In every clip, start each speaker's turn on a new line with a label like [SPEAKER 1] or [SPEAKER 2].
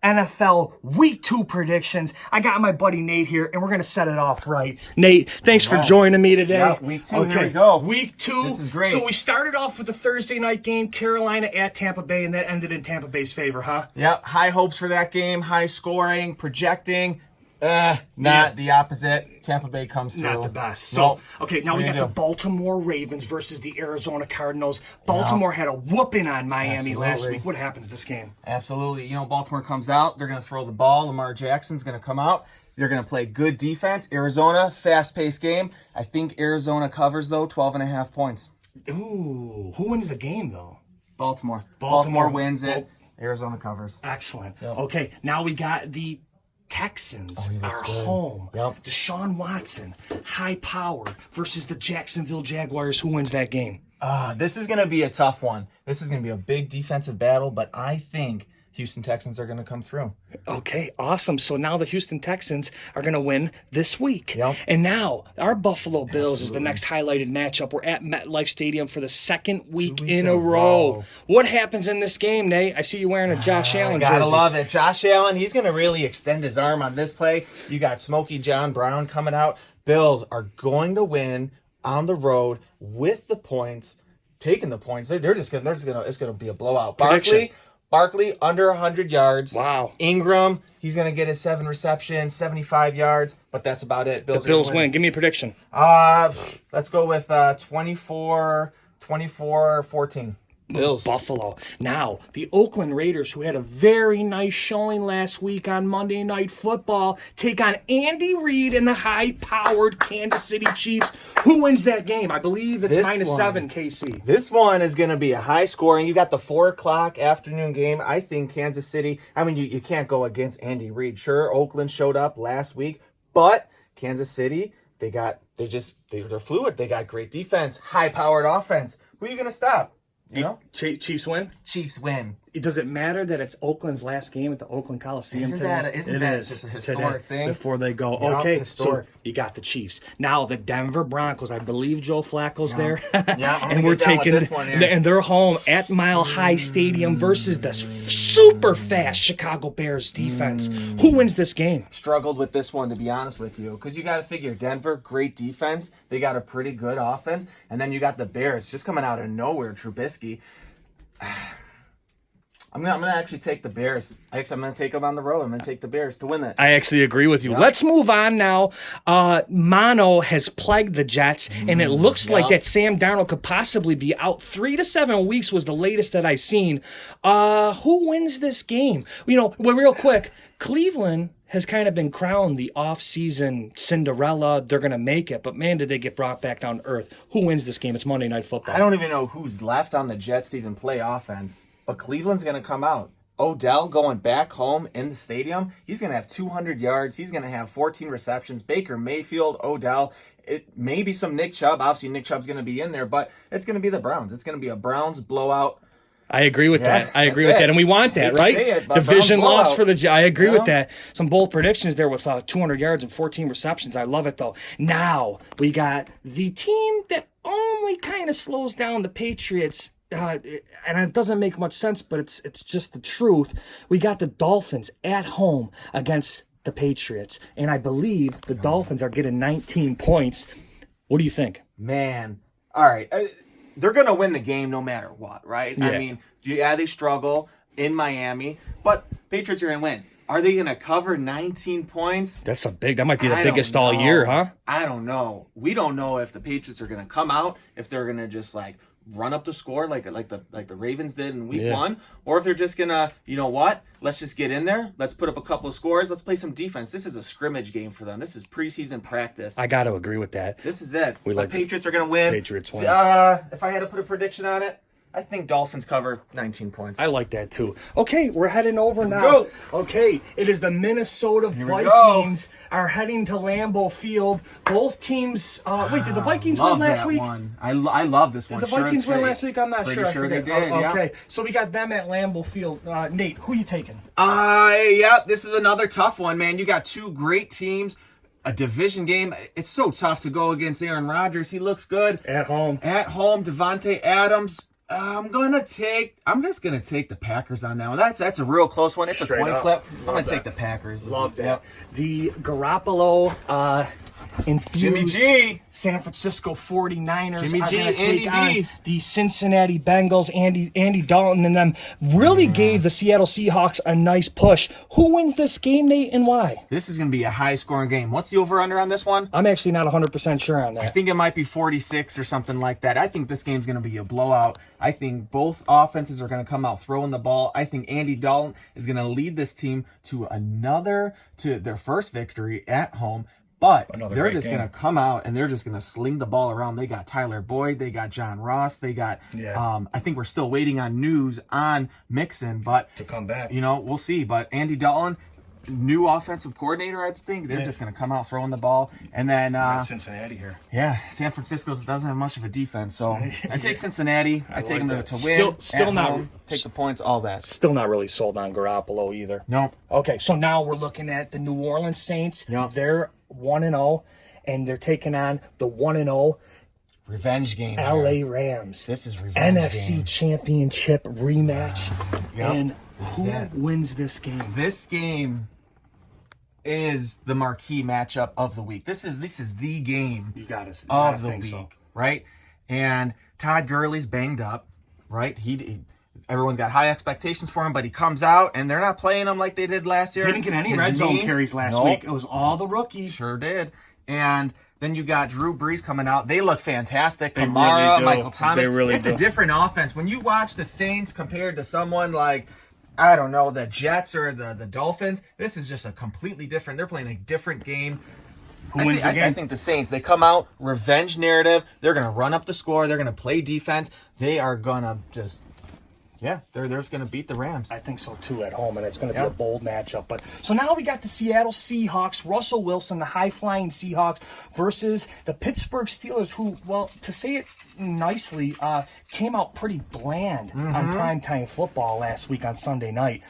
[SPEAKER 1] NFL Week 2 predictions. I got my buddy Nate here, and we're going to set it off right. Nate, thanks for joining me today.
[SPEAKER 2] Yeah, Week 2, here we go.
[SPEAKER 1] Week 2.
[SPEAKER 2] This is great.
[SPEAKER 1] So we started off with the Thursday night game, Carolina at Tampa Bay, and that ended in Tampa Bay's favor, huh?
[SPEAKER 2] Yep, high hopes for that game, high scoring, projecting. Not the opposite. Tampa Bay comes through.
[SPEAKER 1] Not the best. So, okay, now we got the Baltimore Ravens versus the Arizona Cardinals. Baltimore had a whooping on Miami last week. What happens this game?
[SPEAKER 2] Absolutely. You know, Baltimore comes out. They're going to throw the ball. Lamar Jackson's going to come out. They're going to play good defense. Arizona, fast-paced game. I think Arizona covers, though, 12.5 points.
[SPEAKER 1] Ooh, who wins the game, though?
[SPEAKER 2] Baltimore. Baltimore wins it. Arizona covers.
[SPEAKER 1] Excellent. Yep. Okay, now we got the Texans are home.
[SPEAKER 2] Yep.
[SPEAKER 1] Deshaun Watson, high power versus the Jacksonville Jaguars. Who wins that game?
[SPEAKER 2] This is going to be a tough one. This is going to be a big defensive battle, but I think Houston Texans are going to come through.
[SPEAKER 1] Okay, awesome. So now the Houston Texans are going to win this week.
[SPEAKER 2] Yep.
[SPEAKER 1] And now our Buffalo Bills is the next highlighted matchup. We're at MetLife Stadium for the second week in a row. What happens in this game, Nate? I see you wearing a Josh Allen jersey.
[SPEAKER 2] Gotta love it. Josh Allen, he's going to really extend his arm on this play. You got Smokey John Brown coming out. Bills are going to win on the road with the points, taking the points. It's going to be a blowout. Barkley, under 100 yards.
[SPEAKER 1] Wow.
[SPEAKER 2] Ingram, he's going to get his 7 receptions, 75 yards, but that's about it.
[SPEAKER 1] The Bills win. Give me a prediction.
[SPEAKER 2] Let's go with 24-14. Bills.
[SPEAKER 1] Buffalo. Now, the Oakland Raiders, who had a very nice showing last week on Monday Night Football, take on Andy Reid and the high-powered Kansas City Chiefs. Who wins that game? I believe it's -7, KC.
[SPEAKER 2] This one is going to be a high scoring. You got the 4 o'clock afternoon game. I think Kansas City, I mean, you can't go against Andy Reid. Sure, Oakland showed up last week, but Kansas City, they're fluid. They got great defense, high-powered offense. Who are you going to stop? You know?
[SPEAKER 1] Chiefs win?
[SPEAKER 2] Chiefs win.
[SPEAKER 1] Does it matter that it's Oakland's last game at the Oakland Coliseum
[SPEAKER 2] Isn't that just a historic thing?
[SPEAKER 1] Before they go.
[SPEAKER 2] Yeah,
[SPEAKER 1] okay,
[SPEAKER 2] historic.
[SPEAKER 1] So you got the Chiefs. Now the Denver Broncos, I believe Joe Flacco's there.
[SPEAKER 2] Yeah,
[SPEAKER 1] and we're taking
[SPEAKER 2] this one here.
[SPEAKER 1] And they're home at Mile High Stadium versus the super fast Chicago Bears defense. Who wins this game?
[SPEAKER 2] Struggled with this one, to be honest with you, because you got to figure Denver, great defense. They got a pretty good offense. And then you got the Bears just coming out of nowhere, Trubisky. I'm gonna actually take the Bears. I'm gonna take them on the road. I'm gonna take the Bears to win that.
[SPEAKER 1] I actually agree with you. Yep. Let's move on now. Mono has plagued the Jets, and it looks like that Sam Darnold could possibly be out 3 to 7 weeks was the latest that I seen. Who wins this game? You know, well, real quick, Cleveland has kind of been crowned the off-season Cinderella. They're going to make it, but man, did they get brought back down to earth. Who wins this game? It's Monday Night Football.
[SPEAKER 2] I don't even know who's left on the Jets to even play offense, but Cleveland's going to come out. Odell going back home in the stadium. He's going to have 200 yards. He's going to have 14 receptions. Baker Mayfield, Odell. It may be some Nick Chubb. Obviously, Nick Chubb's going to be in there, but it's going to be the Browns. It's going to be a Browns blowout.
[SPEAKER 1] I agree with that. I agree with that. And we want that, right? Division loss for the... I agree with that. Some bold predictions there with 200 yards and 14 receptions. I love it, though. Now, we got the team that only kind of slows down the Patriots, and it doesn't make much sense, but it's just the truth. We got the Dolphins at home against the Patriots, and I believe the Dolphins are getting 19 points. What do you think?
[SPEAKER 2] Man. All right. They're going to win the game no matter what, right?
[SPEAKER 1] Yeah.
[SPEAKER 2] I mean, they struggle in Miami, but Patriots are going to win. Are they going to cover 19 points?
[SPEAKER 1] That might be the biggest all year, huh?
[SPEAKER 2] I don't know. We don't know if the Patriots are going to come out, if they're going to just run up the score like the Ravens did in week 1, or if they're just going to, you know what? Let's just get in there. Let's put up a couple of scores. Let's play some defense. This is a scrimmage game for them. This is preseason practice.
[SPEAKER 1] I got to agree with that.
[SPEAKER 2] This is it. The Patriots are going to win.
[SPEAKER 1] Patriots win.
[SPEAKER 2] If I had to put a prediction on it, I think Dolphins cover 19 points.
[SPEAKER 1] I like that too. Okay, we're heading over now. Okay, it is the Minnesota Vikings are heading to Lambeau Field. Both teams. Wait, did the Vikings win last week?
[SPEAKER 2] I love this one.
[SPEAKER 1] Did the Vikings win last week? I'm not sure.
[SPEAKER 2] Pretty sure they did.
[SPEAKER 1] Okay, so we got them at Lambeau Field. Nate, who are you taking?
[SPEAKER 2] This is another tough one, man. You got two great teams. A division game. It's so tough to go against Aaron Rodgers. He looks good
[SPEAKER 1] at home.
[SPEAKER 2] Devontae Adams. I'm just gonna take the Packers on that one. That's a real close one. It's
[SPEAKER 1] Straight
[SPEAKER 2] a coin
[SPEAKER 1] up.
[SPEAKER 2] flip. I'm
[SPEAKER 1] Love
[SPEAKER 2] gonna
[SPEAKER 1] that.
[SPEAKER 2] take the Packers.
[SPEAKER 1] Love that.
[SPEAKER 2] Yep.
[SPEAKER 1] The Garoppolo infused
[SPEAKER 2] Jimmy G.
[SPEAKER 1] San Francisco 49ers
[SPEAKER 2] Jimmy
[SPEAKER 1] are
[SPEAKER 2] G,
[SPEAKER 1] going to take
[SPEAKER 2] Andy D.
[SPEAKER 1] on the Cincinnati Bengals. Andy Dalton and them really gave the Seattle Seahawks a nice push. Who wins this game, Nate, and why?
[SPEAKER 2] This is gonna be a high scoring game. What's the over under on this one?
[SPEAKER 1] I'm actually not 100% sure on
[SPEAKER 2] I
[SPEAKER 1] that.
[SPEAKER 2] think it might be 46 or something like that. I think this game's going to be a blowout. I think both offenses are going to come out throwing the ball. I think Andy Dalton is going to lead this team to their first victory at home. But
[SPEAKER 1] Another
[SPEAKER 2] they're
[SPEAKER 1] great
[SPEAKER 2] just
[SPEAKER 1] game.
[SPEAKER 2] going to come out and they're just going to sling the ball around. They got Tyler Boyd. They got John Ross. They got, I think we're still waiting on news on Mixon. But,
[SPEAKER 1] To come back.
[SPEAKER 2] we'll see. But Andy Dalton, new offensive coordinator, I think. They're just going to come out throwing the ball. And then,
[SPEAKER 1] Cincinnati here.
[SPEAKER 2] San Francisco doesn't have much of a defense. So I take Cincinnati. I take them
[SPEAKER 1] that.
[SPEAKER 2] to win.
[SPEAKER 1] Still
[SPEAKER 2] at
[SPEAKER 1] not-
[SPEAKER 2] home, take the points, all that.
[SPEAKER 1] Still not really sold on Garoppolo either.
[SPEAKER 2] No.
[SPEAKER 1] Okay, so now we're looking at the New Orleans Saints.
[SPEAKER 2] Yep.
[SPEAKER 1] They're 1-0, and they're taking on the 1-0
[SPEAKER 2] Revenge game.
[SPEAKER 1] LA Rams.
[SPEAKER 2] This is revenge
[SPEAKER 1] NFC
[SPEAKER 2] game.
[SPEAKER 1] Championship rematch.
[SPEAKER 2] Yep.
[SPEAKER 1] And
[SPEAKER 2] This
[SPEAKER 1] who
[SPEAKER 2] is it.
[SPEAKER 1] wins this game?
[SPEAKER 2] This game is the marquee matchup of the week. This is the game
[SPEAKER 1] You got us
[SPEAKER 2] of the week, right? And Todd Gurley's banged up, right? Everyone's got high expectations for him, but he comes out and they're not playing him like they did last year.
[SPEAKER 1] Didn't get any
[SPEAKER 2] His
[SPEAKER 1] red zone
[SPEAKER 2] knee-
[SPEAKER 1] carries last
[SPEAKER 2] Nope.
[SPEAKER 1] week. It was all the rookies.
[SPEAKER 2] Sure did. And then you got Drew Brees coming out. They look fantastic.
[SPEAKER 1] They
[SPEAKER 2] Kamara,
[SPEAKER 1] really do.
[SPEAKER 2] Michael Thomas.
[SPEAKER 1] They really
[SPEAKER 2] it's
[SPEAKER 1] do.
[SPEAKER 2] a different offense. When you watch the Saints compared to someone like, I don't know, the Jets or the Dolphins, this is just a completely different. They're playing a different game.
[SPEAKER 1] Who wins the game?
[SPEAKER 2] I think the Saints, they come out, revenge narrative. They're going to run up the score. They're going to play defense. They are going to just, they're just going to beat the Rams.
[SPEAKER 1] I think so too at home, and it's going to be a bold matchup. But so now we got the Seattle Seahawks, Russell Wilson, the high-flying Seahawks, versus the Pittsburgh Steelers, who, well, to say it nicely, came out pretty bland on primetime football last week on Sunday night.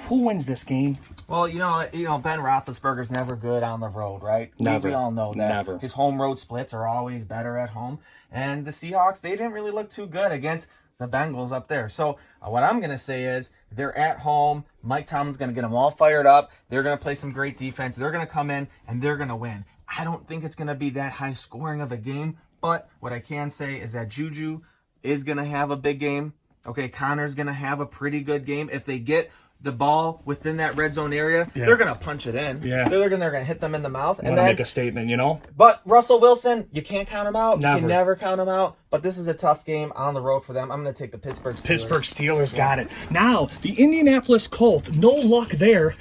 [SPEAKER 1] Who wins this game?
[SPEAKER 2] Well, Ben Roethlisberger's never good on the road, right?
[SPEAKER 1] Never.
[SPEAKER 2] We all know that.
[SPEAKER 1] Never.
[SPEAKER 2] His home road splits are always better at home. And the Seahawks, they didn't really look too good against the Bengals up there. So what I'm going to say is they're at home. Mike Tomlin's going to get them all fired up. They're going to play some great defense. They're going to come in and they're going to win. I don't think it's going to be that high scoring of a game. But what I can say is that Juju is going to have a big game. Okay, Connor's going to have a pretty good game. If they get the ball within that red zone area, they're going to punch it in.
[SPEAKER 1] Yeah.
[SPEAKER 2] They're going to hit them in the mouth.
[SPEAKER 1] Want to make a statement,
[SPEAKER 2] But Russell Wilson, you can't count him out.
[SPEAKER 1] Never.
[SPEAKER 2] You can never count him out. But this is a tough game on the road for them. I'm going to take the Pittsburgh Steelers.
[SPEAKER 1] Pittsburgh Steelers got it. Now, the Indianapolis Colts, no luck there.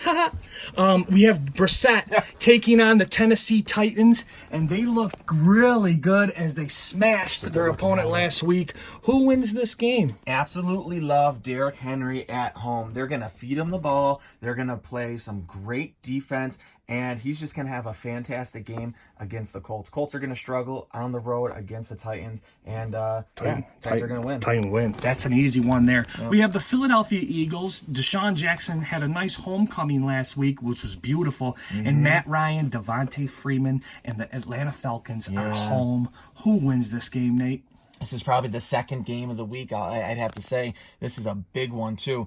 [SPEAKER 1] We have Brissett taking on the Tennessee Titans, and they look really good as they smashed their opponent last week. Who wins this game?
[SPEAKER 2] Absolutely love Derrick Henry at home. They're going to feed him the ball. They're going to play some great defense, and he's just going to have a fantastic game against the Colts. Colts are going to struggle on the road against the Titans, and Titans are going to win.
[SPEAKER 1] Titan win. That's an easy one there. Yep. We have the Philadelphia Eagles. Deshaun Jackson had a nice homecoming last week, which was beautiful. And Matt Ryan, Devontae Freeman, and the Atlanta Falcons are home. Who wins this game, Nate?
[SPEAKER 2] This is probably the second game of the week. I'd have to say this is a big one too.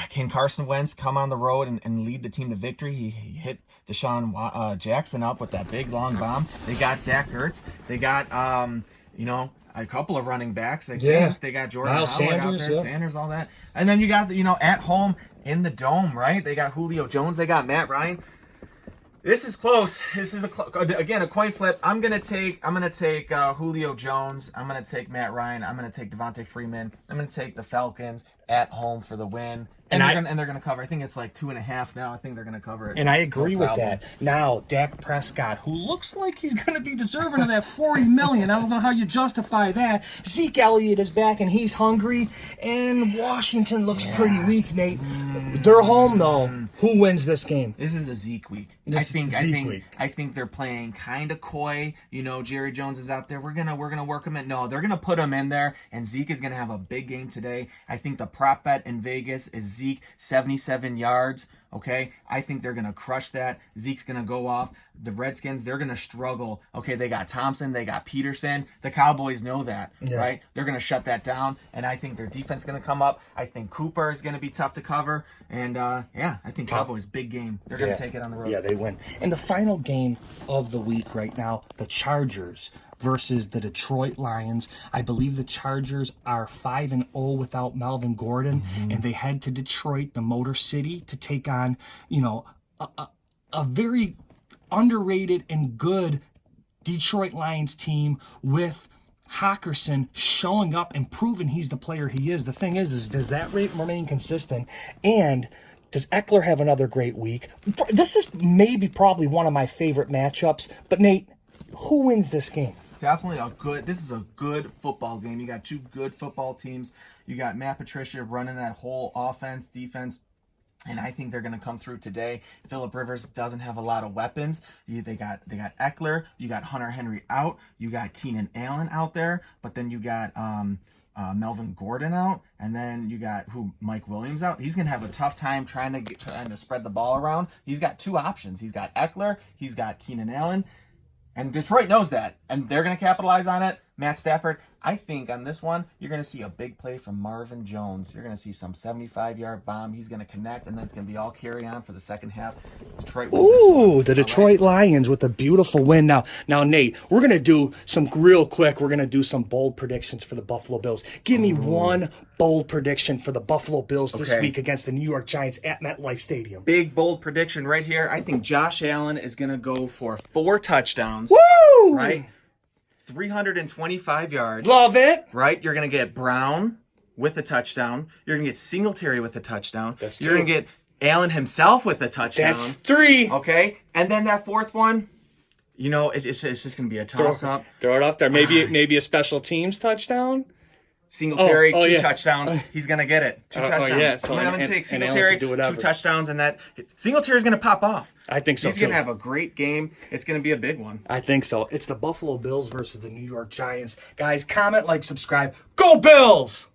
[SPEAKER 2] Can Carson Wentz come on the road and lead the team to victory? He hit Deshaun Jackson up with that big long bomb. They got Zach Ertz. They got a couple of running backs. I think they got Jordan
[SPEAKER 1] Miles
[SPEAKER 2] Howard
[SPEAKER 1] Sanders,
[SPEAKER 2] out there, Sanders, all that. And then you got at home in the dome, right? They got Julio Jones. They got Matt Ryan. This is close. This is again a coin flip. I'm gonna take Julio Jones. I'm gonna take Matt Ryan. I'm gonna take Devontae Freeman. I'm gonna take the Falcons at home for the win. And they're gonna cover. I think it's like 2.5 now. I think they're gonna cover it.
[SPEAKER 1] And I agree with that. Now, Dak Prescott, who looks like he's going to be deserving of that $40 million. I don't know how you justify that. Zeke Elliott is back and he's hungry. And Washington looks pretty weak, Nate. They're home though. Who wins this game?
[SPEAKER 2] This is a Zeke week. I think they're playing kind of coy. Jerry Jones is out there. We're gonna work him in. No, they're gonna put him in there, and Zeke is gonna have a big game today. I think the prop bet in Vegas is Zeke 77 yards. Okay, I think they're going to crush that. Zeke's going to go off. The Redskins, they're going to struggle. Okay, they got Thompson, they got Peterson. The Cowboys know that, right? They're going to shut that down, and I think their defense is going to come up. I think Cooper is going to be tough to cover, and I think Cowboys, big game. They're going to take it on the road.
[SPEAKER 1] Yeah, they win. And the final game of the week right now, the Chargers versus the Detroit Lions. I believe the Chargers are 5-0 without Melvin Gordon, and they head to Detroit, the Motor City, to take on, a very underrated and good Detroit Lions team with Hockenson showing up and proving he's the player he is. The thing is does that rate remain consistent? And does Eckler have another great week? This is probably one of my favorite matchups. But Nate, who wins this game?
[SPEAKER 2] Definitely this is a good football game. You got two good football teams. You got Matt Patricia running that whole offense, defense, and I think they're going to come through today. Phillip Rivers doesn't have a lot of weapons. They got Eckler. You got Hunter Henry out. You got Keenan Allen out there. But then you got Melvin Gordon out, and then you got Mike Williams out. He's going to have a tough time trying to spread the ball around. He's got two options. He's got Eckler. He's got Keenan Allen. And Detroit knows that, and they're going to capitalize on it. Matt Stafford, I think on this one, you're going to see a big play from Marvin Jones. You're going to see some 75-yard bomb. He's going to connect, and then it's going to be all carry on for the second half. Detroit wins this one.
[SPEAKER 1] The Detroit Lions with a beautiful win. Now, Nate, we're going to do some real quick. We're going to do some bold predictions for the Buffalo Bills. Give me one bold prediction for the Buffalo Bills this week against the New York Giants at MetLife Stadium.
[SPEAKER 2] Big, bold prediction right here. I think Josh Allen is going to go for 4 touchdowns.
[SPEAKER 1] Woo!
[SPEAKER 2] Right? 325 yards.
[SPEAKER 1] Love it.
[SPEAKER 2] Right? You're going to get Brown with a touchdown. You're going to get Singletary with a touchdown.
[SPEAKER 1] That's
[SPEAKER 2] You're going to get Allen himself with a touchdown.
[SPEAKER 1] That's 3.
[SPEAKER 2] Okay? And then that fourth one, it's just going to be a toss-up.
[SPEAKER 1] Throw it up there. Maybe a special teams touchdown.
[SPEAKER 2] Singletary, 2 touchdowns. He's going to get it. 2 touchdowns.
[SPEAKER 1] Yeah. So
[SPEAKER 2] I'm going to take Singletary, 2 touchdowns, and that Singletary's going to pop off.
[SPEAKER 1] I think so,
[SPEAKER 2] He's going to have a great game. It's going to be a big one.
[SPEAKER 1] I think so. It's the Buffalo Bills versus the New York Giants. Guys, comment, like, subscribe. Go Bills!